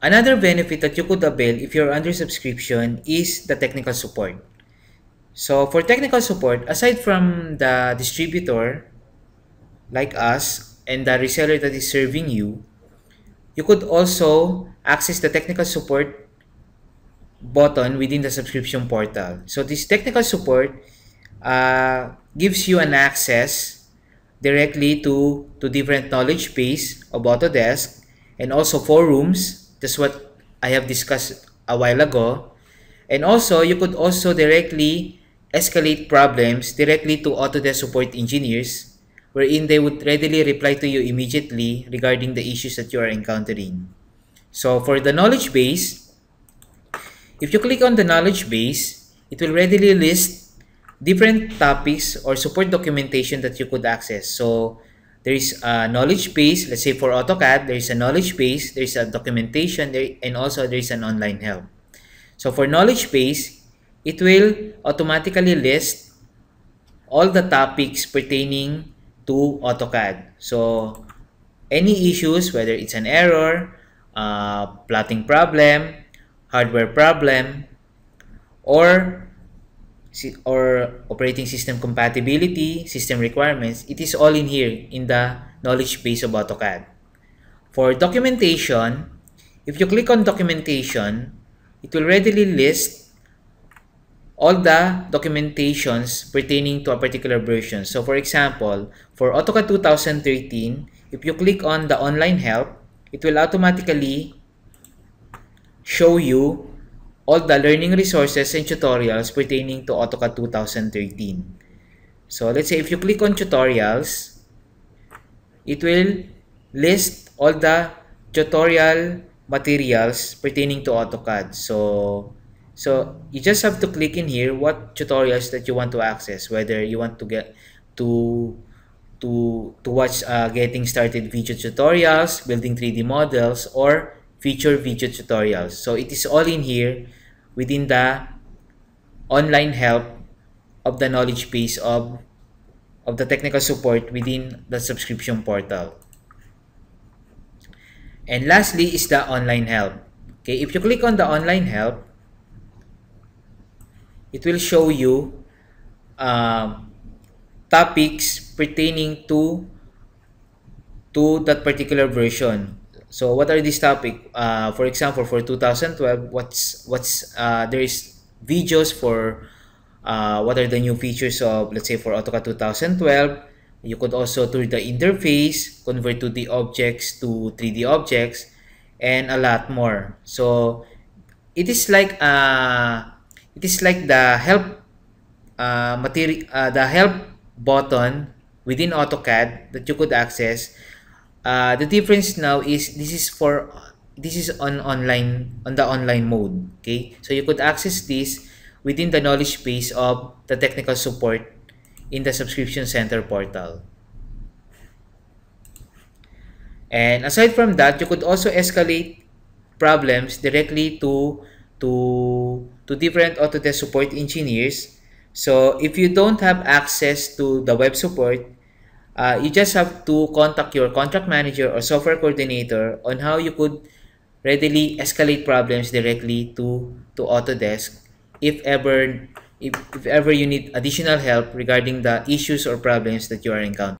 Another benefit that you could avail if you're under subscription is the technical support. So for technical support, aside from the distributor like us and the reseller that is serving you, you could also access the technical support button within the subscription portal. So this technical support gives you an access directly to different knowledge base of Autodesk and also forums. That's what I have discussed a while ago. And also, you could also directly escalate problems directly to Autodesk support engineers, wherein they would readily reply to you immediately regarding the issues that you are encountering. So for the knowledge base, if you click on the knowledge base, it will readily list different topics or support documentation that you could access. So there is a knowledge base, let's say for AutoCAD, there is a knowledge base, there is a documentation, and also there is an online help. So for knowledge base, it will automatically list all the topics pertaining to AutoCAD. So any issues, whether it's an error, plotting problem, hardware problem, or operating system compatibility, system requirements, it is all in here in the knowledge base of AutoCAD. For documentation, if you click on documentation, it will readily list all the documentations pertaining to a particular version. So for example, for AutoCAD 2013, if you click on the online help, it will automatically show you all the learning resources and tutorials pertaining to AutoCAD 2013. So let's say if you click on tutorials, it will list all the tutorial materials pertaining to AutoCAD. So you just have to click in here what tutorials that you want to access, whether you want to get to watch getting started video tutorials, building 3D models, or feature video tutorials. So it is all in here within the online help of the knowledge base of the technical support within the subscription portal. And lastly is the online help. Okay, if you click on the online help, it will show you topics pertaining to that particular version. So what are these topics? For example, for 2012, there is videos for what are the new features of, let's say, for AutoCAD 2012. You could also tour the interface, convert 2D objects to 3D objects, and a lot more. So it is like the help the help button within AutoCAD that you could access. The difference now is this is on the online mode. Okay, so you could access this within the knowledge base of the technical support in the subscription center portal. And aside from that, you could also escalate problems directly to different Autodesk support engineers. So if you don't have access to the web support, you just have to contact your contract manager or software coordinator on how you could readily escalate problems directly to Autodesk if ever you need additional help regarding the issues or problems that you are encountering.